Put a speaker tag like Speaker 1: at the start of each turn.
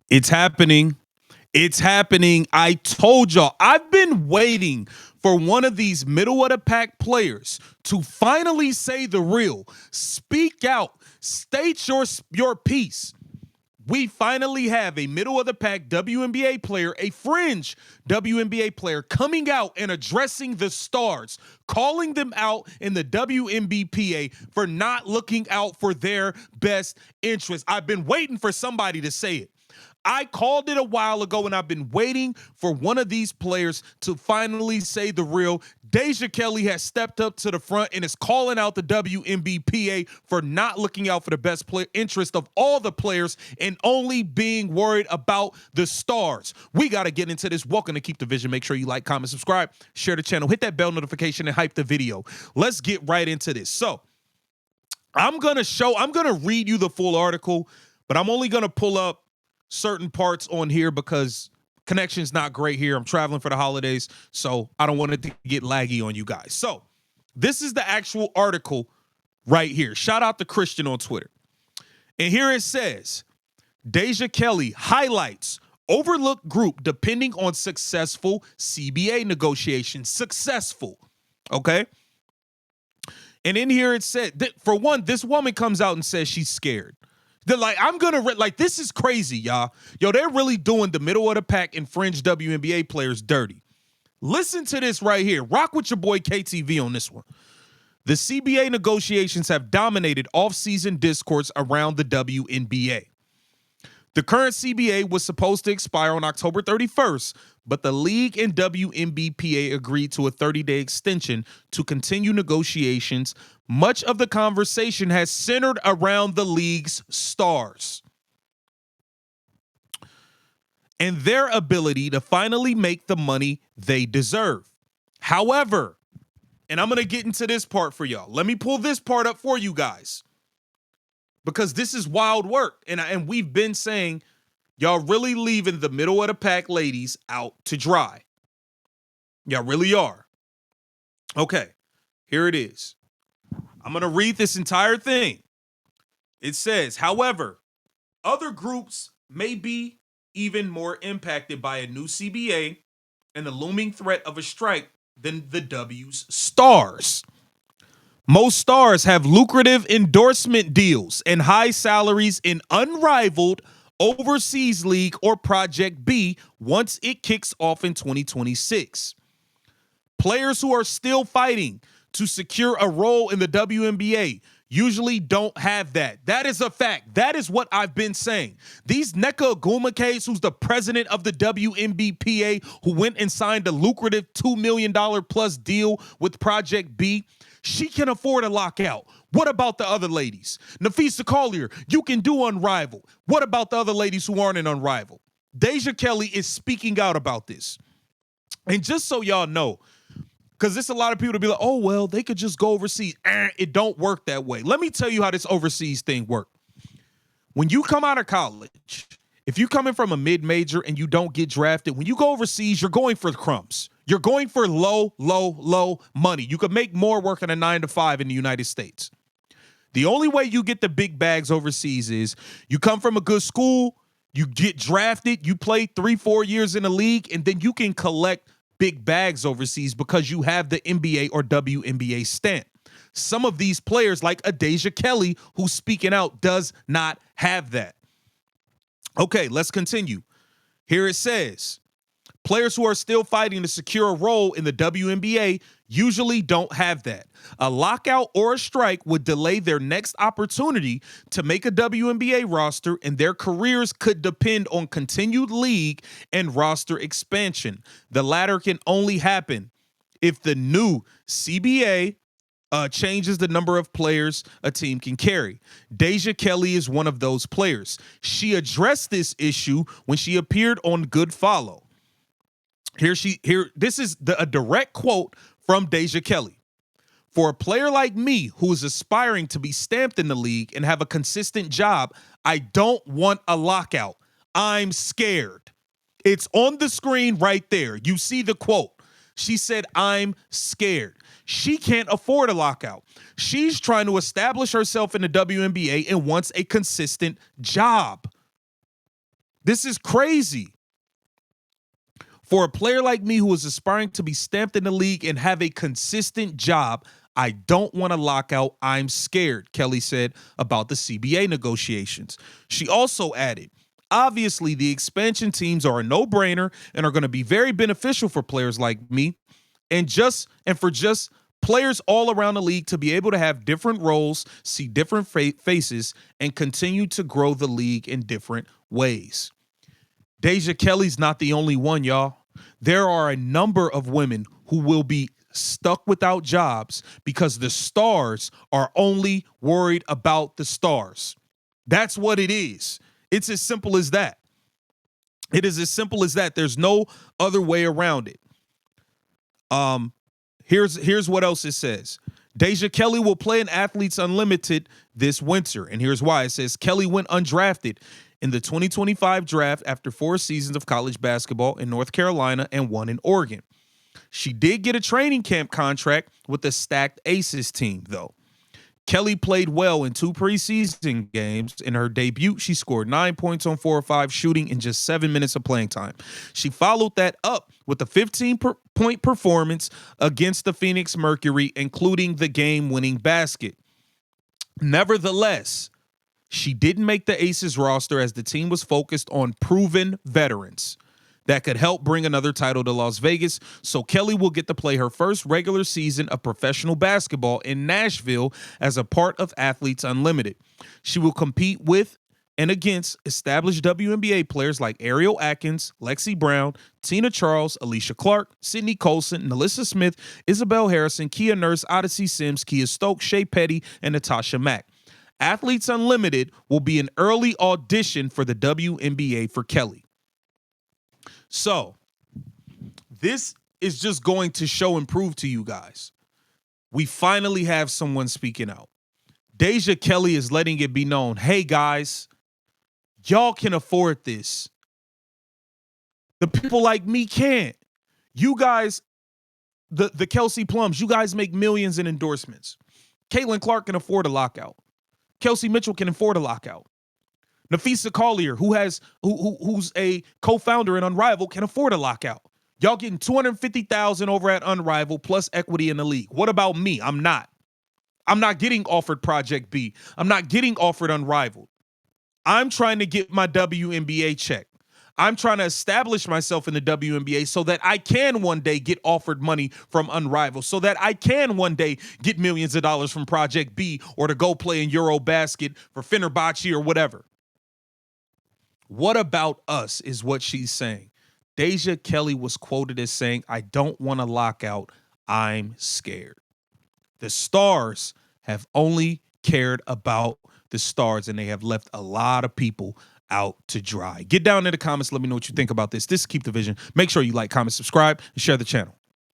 Speaker 1: It's happening. It's happening. I told y'all, I've been waiting for one of these middle of the pack players to finally say the real. Speak out. State your piece. We finally have a middle of the pack WNBA player, a fringe WNBA player coming out and addressing the stars, calling them out in the WNBPA for not looking out for their best interests. I've been waiting for somebody to say it. I called it a while ago, and I've been waiting for one of these players to finally say the real. Deja Kelly has stepped up to the front and is calling out the WNBPA for not looking out for the best interest of all the players and only being worried about the stars. We got to get into this. Welcome to Keep the Vision. Make sure you like, comment, subscribe, share the channel, hit that bell notification, and hype the video. Let's get right into this. So I'm going to read you the full article, but I'm only going to pull up certain parts on here because connection's not great here. I'm traveling for the holidays, so I don't want it to get laggy on you guys. So this is the actual article right here. Shout out to Christian on Twitter. And here it says, Deja Kelly highlights overlooked group depending on successful CBA negotiations. Successful. Okay. And in here it said that, for one, this woman comes out and says she's scared. They're like, this is crazy, y'all. Yo, they're really doing the middle of the pack and fringe WNBA players dirty. Listen to this right here. Rock with your boy KTV on this one. The CBA negotiations have dominated off-season discourse around the WNBA. The current CBA was supposed to expire on October 31st, but the league and WNBPA agreed to a 30-day extension to continue negotiations. Much of the conversation has centered around the league's stars and their ability to finally make the money they deserve. However, and I'm going to get into this part for y'all. Let me pull this part up for you guys, because this is wild work. And we've been saying, y'all really leaving the middle of the pack ladies out to dry. Y'all really are. Okay, here it is. I'm going to read this entire thing. It says, however, other groups may be even more impacted by a new CBA and the looming threat of a strike than the W's stars. Most stars have lucrative endorsement deals and high salaries in unrivaled overseas league or Project B once it kicks off in 2026. Players who are still fighting to secure a role in the WNBA usually don't have that. That is a fact. That is what I've been saying. These Nneka Ogwumike, who's the president of the WNBPA, who went and signed a lucrative $2 million plus deal with Project B, she can afford a lockout. What about the other ladies? Napheesa Collier, you can do Unrivaled. What about the other ladies who aren't in Unrivaled? Deja Kelly is speaking out about this. And just so y'all know, because there's a lot of people to be like, oh, well, they could just go overseas. It don't work that way. Let me tell you how this overseas thing works. When you come out of college, if you're coming from a mid-major and you don't get drafted, when you go overseas, you're going for the crumbs. You're going for low money. You could make more working a 9-to-5 in the United States. The only way you get the big bags overseas is you come from a good school, you get drafted, you play 3-4 years in the league, and then you can collect big bags overseas because you have the NBA or WNBA stamp. Some of these players, like a Deja Kelly, who's speaking out, does not have that. Okay, let's continue. Here it says, players who are still fighting to secure a role in the WNBA usually don't have that. A lockout or a strike would delay their next opportunity to make a WNBA roster, and their careers could depend on continued league and roster expansion. The latter can only happen if the new CBA changes the number of players a team can carry. Deja Kelly is one of those players. She addressed this issue when she appeared on Good Follow. This is a direct quote from Deja Kelly. For a player like me who is aspiring to be stamped in the league and have a consistent job, I don't want a lockout. I'm scared. It's on the screen right there. You see the quote. She said, I'm scared. She can't afford a lockout. She's trying to establish herself in the WNBA and wants a consistent job. This is crazy. For a player like me who is aspiring to be stamped in the league and have a consistent job, I don't want to lock out. I'm scared, Kelly said about the CBA negotiations. She also added, obviously, the expansion teams are a no-brainer and are going to be very beneficial for players like me and for players all around the league to be able to have different roles, see different faces, and continue to grow the league in different ways. Deja Kelly's not the only one, y'all. There are a number of women who will be stuck without jobs because the stars are only worried about the stars. That's what it is. It's as simple as that. It is as simple as that. There's no other way around it. Here's what else it says. Deja Kelly will play in Athletes Unlimited this winter, and here's why. It says Kelly went undrafted in the 2025 draft after 4 seasons of college basketball in North Carolina and 1 in Oregon. She did get a training camp contract with the stacked Aces team, though. Kelly played well in 2 preseason games. In her debut, she scored 9 points on 4 or 5 shooting in just 7 minutes of playing time. She followed that up with a 15-point performance against the Phoenix Mercury, including the game-winning basket. Nevertheless, she didn't make the Aces roster as the team was focused on proven veterans that could help bring another title to Las Vegas, so Kelly will get to play her first regular season of professional basketball in Nashville as a part of Athletes Unlimited. She will compete with and against established WNBA players like Ariel Atkins, Lexi Brown, Tina Charles, Alicia Clark, Sydney Colson, Nalissa Smith, Isabel Harrison, Kia Nurse, Odyssey Sims, Kia Stokes, Shea Petty, and Natasha Mack. Athletes Unlimited will be an early audition for the WNBA for Kelly. So, this is just going to show and prove to you guys. We finally have someone speaking out. Deja Kelly is letting it be known, hey guys, y'all can afford this. The people like me can't. You guys, the Kelsey Plums, you guys make millions in endorsements. Caitlin Clark can afford a lockout. Kelsey Mitchell can afford a lockout. Nafisa Collier, who's a co-founder in Unrivaled, can afford a lockout. Y'all getting $250,000 over at Unrivaled plus equity in the league. What about me? I'm not getting offered Project B. I'm not getting offered Unrivaled. I'm trying to get my WNBA check. I'm trying to establish myself in the WNBA so that I can one day get offered money from Unrivaled, so that I can one day get millions of dollars from Project B or to go play in Eurobasket for Fenerbahce or whatever. What about us is what she's saying. Deja Kelly was quoted as saying, I don't want to lock out. I'm scared. The stars have only cared about the stars, and they have left a lot of people out to dry. Get down in the comments. Let me know what you think about this. This is Keep the Vision. Make sure you like, comment, subscribe, and share the channel.